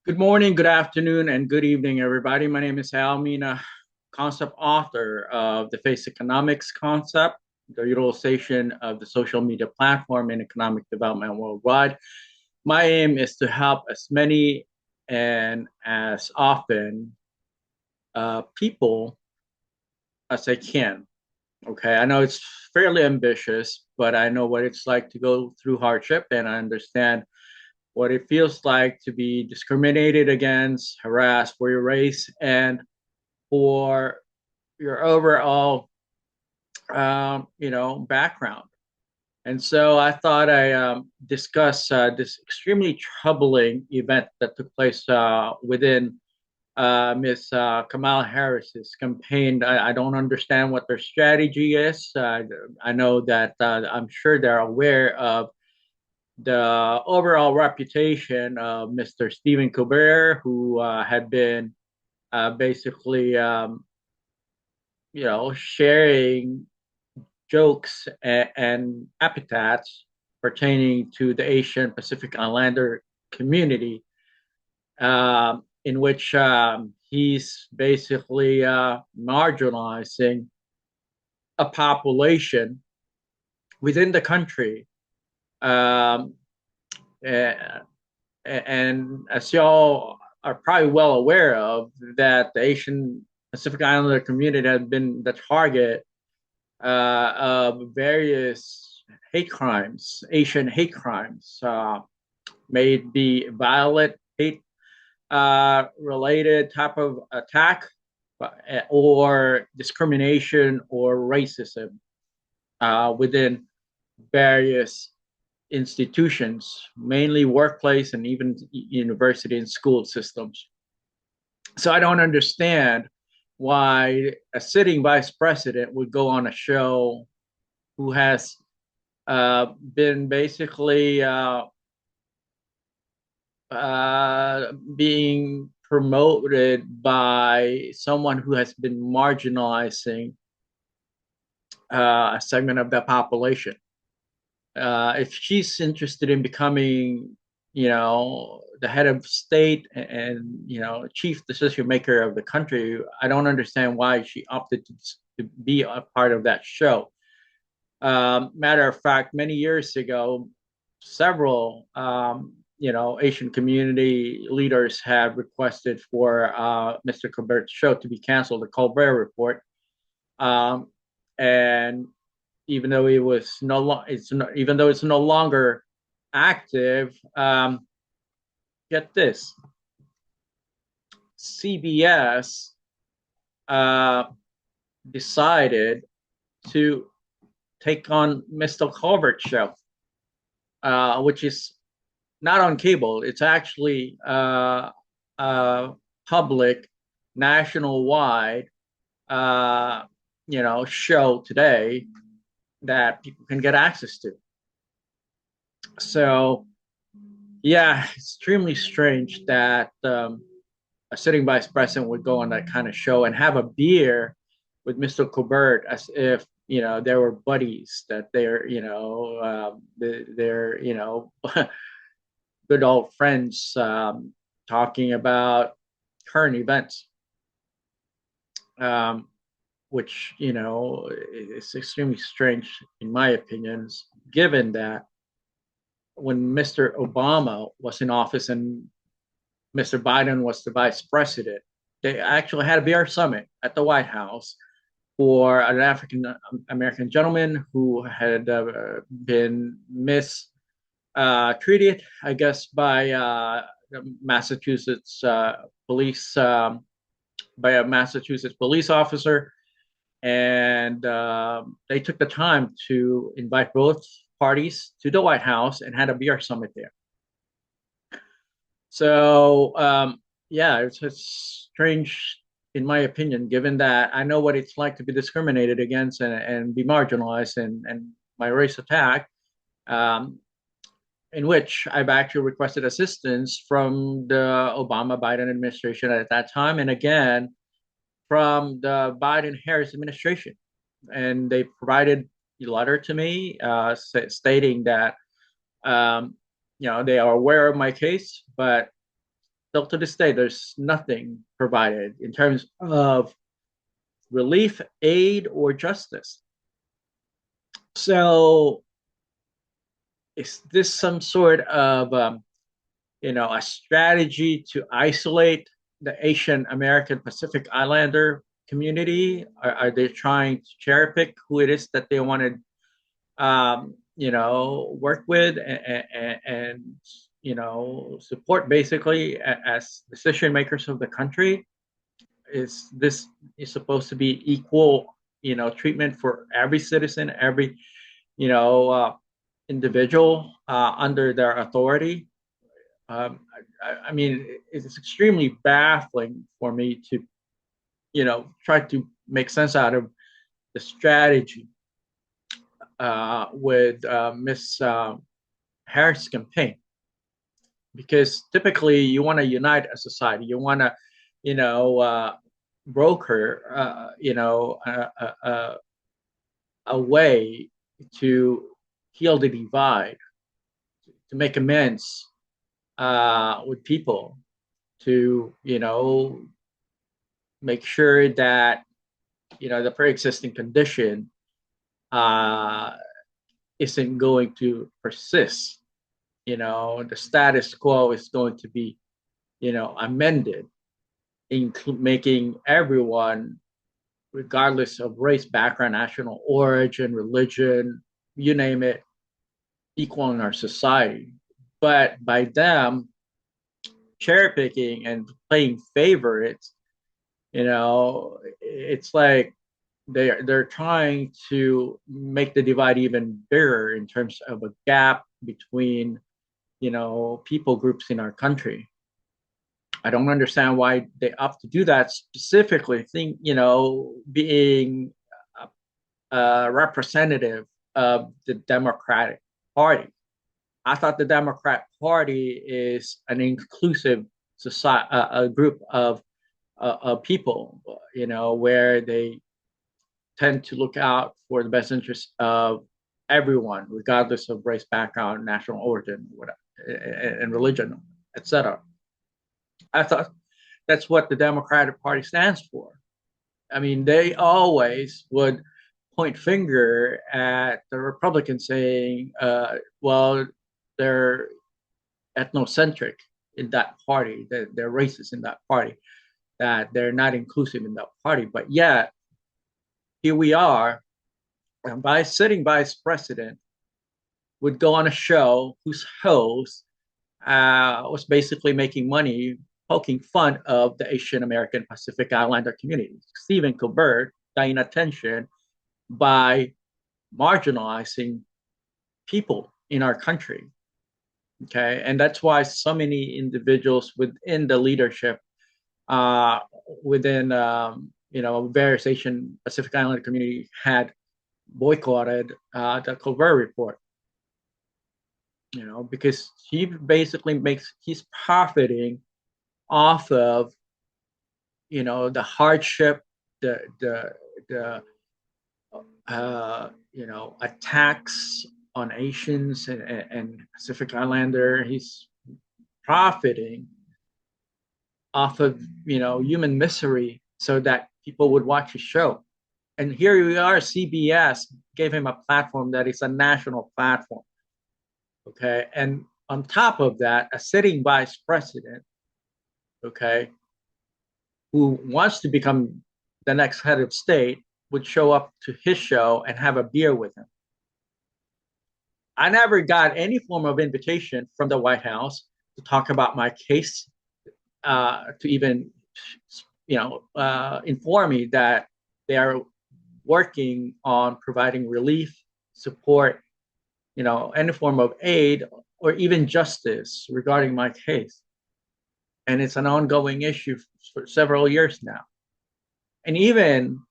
Good morning, good afternoon, and good evening, everybody. My name is Aldous Mina, concept author of the Face Economics concept, the utilization of the social media platform in economic development worldwide. My aim is to help as many and as often people as I can. Okay, I know it's fairly ambitious, but I know what it's like to go through hardship, and I understand what it feels like to be discriminated against, harassed for your race, and for your overall, background. And so I thought I discuss this extremely troubling event that took place within Miss Kamala Harris's campaign. I don't understand what their strategy is. I know that I'm sure they're aware of the overall reputation of Mr. Stephen Colbert, who had been basically, sharing jokes and epithets pertaining to the Asian Pacific Islander community, in which he's basically marginalizing a population within the country. Um, and as y'all are probably well aware of, that the Asian Pacific Islander community has been the target of various hate crimes, Asian hate crimes, may it be violent hate related type of attack, or discrimination or racism within various institutions, mainly workplace and even university and school systems. So I don't understand why a sitting vice president would go on a show who has been basically being promoted by someone who has been marginalizing a segment of the population. If she's interested in becoming, the head of state and chief decision maker of the country, I don't understand why she opted to be a part of that show. Matter of fact, many years ago, several Asian community leaders have requested for Mr. Colbert's show to be canceled, the Colbert Report, and even though it was no lo- it's no, even though it's no longer active, get this: CBS uh, decided to take on Mr. Colbert's show, which is not on cable. It's actually public, national wide, uh, show today that people can get access to. So yeah, extremely strange that a sitting vice president would go on that kind of show and have a beer with Mr. Colbert as if they were buddies, that they're good old friends, talking about current events, um, which is extremely strange in my opinions, given that when Mr. Obama was in office and Mr. Biden was the vice president, they actually had a beer summit at the White House for an African American gentleman who had been mistreated, I guess, by Massachusetts police, by a Massachusetts police officer. And they took the time to invite both parties to the White House and had a beer summit there. So yeah, it's strange in my opinion, given that I know what it's like to be discriminated against and be marginalized and my race attacked, um, in which I've actually requested assistance from the Obama Biden administration at that time, and again from the Biden Harris administration. And they provided a letter to me stating that they are aware of my case, but Still to this day, there's nothing provided in terms of relief, aid, or justice. So, is this some sort of a strategy to isolate the Asian American Pacific Islander community? Are they trying to cherry pick who it is that they want to, work with and support basically as decision makers of the country? Is this is supposed to be equal, treatment for every citizen, every, you know, uh, individual under their authority? I mean, it's extremely baffling for me to, try to make sense out of the strategy with Miss Harris' campaign, because typically you want to unite a society, you want to, broker, a way to heal the divide, to make amends with people, to make sure that the pre-existing condition uh, isn't going to persist. The status quo is going to be amended, making everyone, regardless of race, background, national origin, religion, you name it, equal in our society. But by them cherry picking and playing favorites, it's like they're trying to make the divide even bigger in terms of a gap between people groups in our country. I don't understand why they opt to do that, specifically think being a representative of the Democratic Party. I thought the Democrat Party is an inclusive society, a group of people, where they tend to look out for the best interests of everyone, regardless of race, background, national origin, whatever, and religion, etc. I thought that's what the Democratic Party stands for. I mean, they always would point finger at the Republicans, saying, "Well, they're ethnocentric in that party, that they're racist in that party, that they're not inclusive in that party." But yet, here we are, and by sitting vice president would go on a show whose host was basically making money poking fun of the Asian American Pacific Islander community. Stephen Colbert gained attention by marginalizing people in our country. Okay, and that's why so many individuals within the leadership, uh, within various Asian Pacific Islander community had boycotted the Colbert report. Because he basically he's profiting off of the hardship, the attacks on Asians and Pacific Islander. He's profiting off of human misery so that people would watch his show. And here we are, CBS gave him a platform that is a national platform. Okay, and on top of that, a sitting vice president, okay, who wants to become the next head of state, would show up to his show and have a beer with him. I never got any form of invitation from the White House to talk about my case, to even, inform me that they are working on providing relief, support, any form of aid or even justice regarding my case. And it's an ongoing issue for several years now. And even,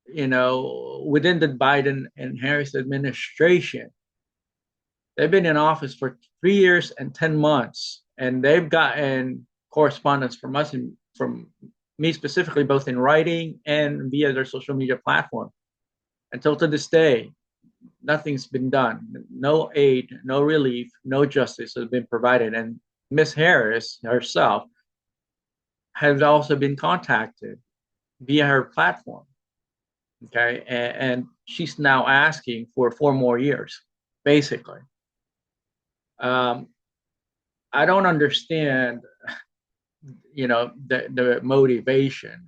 within the Biden and Harris administration, they've been in office for 3 years and 10 months, and they've gotten correspondence from us and from me specifically, both in writing and via their social media platform. Until to this day, nothing's been done. No aid, no relief, no justice has been provided. And Miss Harris herself has also been contacted via her platform. Okay, and she's now asking for 4 more years, basically. Um, I don't understand, the motivation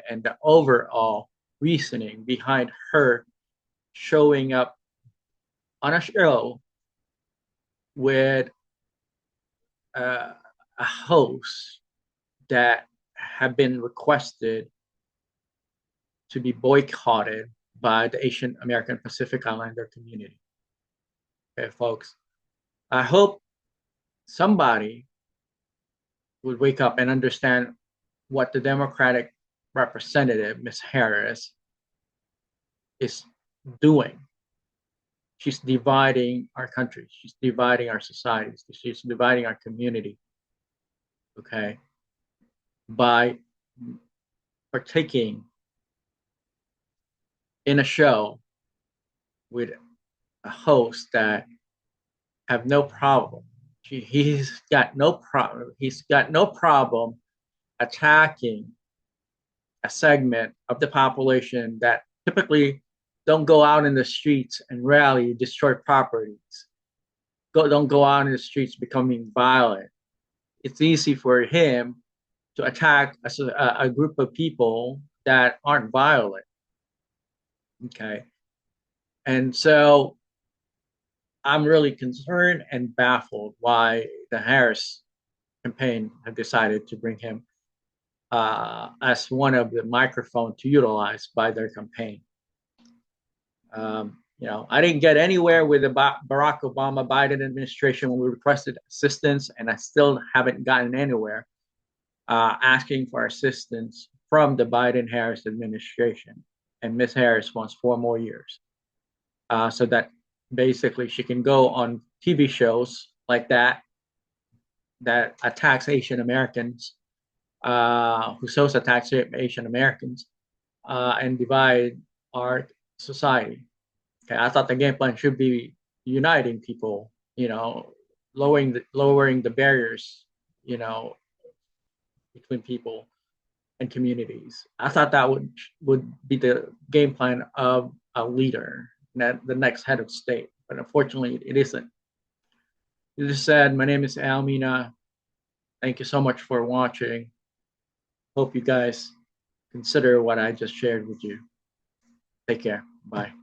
and the overall reasoning behind her showing up on a show with a host that have been requested to be boycotted by the Asian American Pacific Islander community. Okay, folks, I hope somebody would wake up and understand what the Democratic representative, Ms. Harris, is doing. She's dividing our country. She's dividing our societies. She's dividing our community. Okay, by partaking in a show with a host that have no problem. He's got no problem. He's got no problem attacking a segment of the population that typically don't go out in the streets and rally, destroy properties. Don't go out in the streets becoming violent. It's easy for him to attack a group of people that aren't violent. Okay. And so I'm really concerned and baffled why the Harris campaign have decided to bring him as one of the microphone to utilize by their campaign. I didn't get anywhere with the Barack Obama Biden administration when we requested assistance, and I still haven't gotten anywhere asking for assistance from the Biden Harris administration. And Ms. Harris wants 4 more years so that basically she can go on TV shows like that attacks Asian Americans, who shows attacks Asian Americans, and divide our society. Okay, I thought the game plan should be uniting people, lowering the barriers, between people and communities. I thought that would be the game plan of a leader, the next head of state. But unfortunately, it isn't. As I said, my name is Aldous Mina. Thank you so much for watching. Hope you guys consider what I just shared with you. Take care. Bye.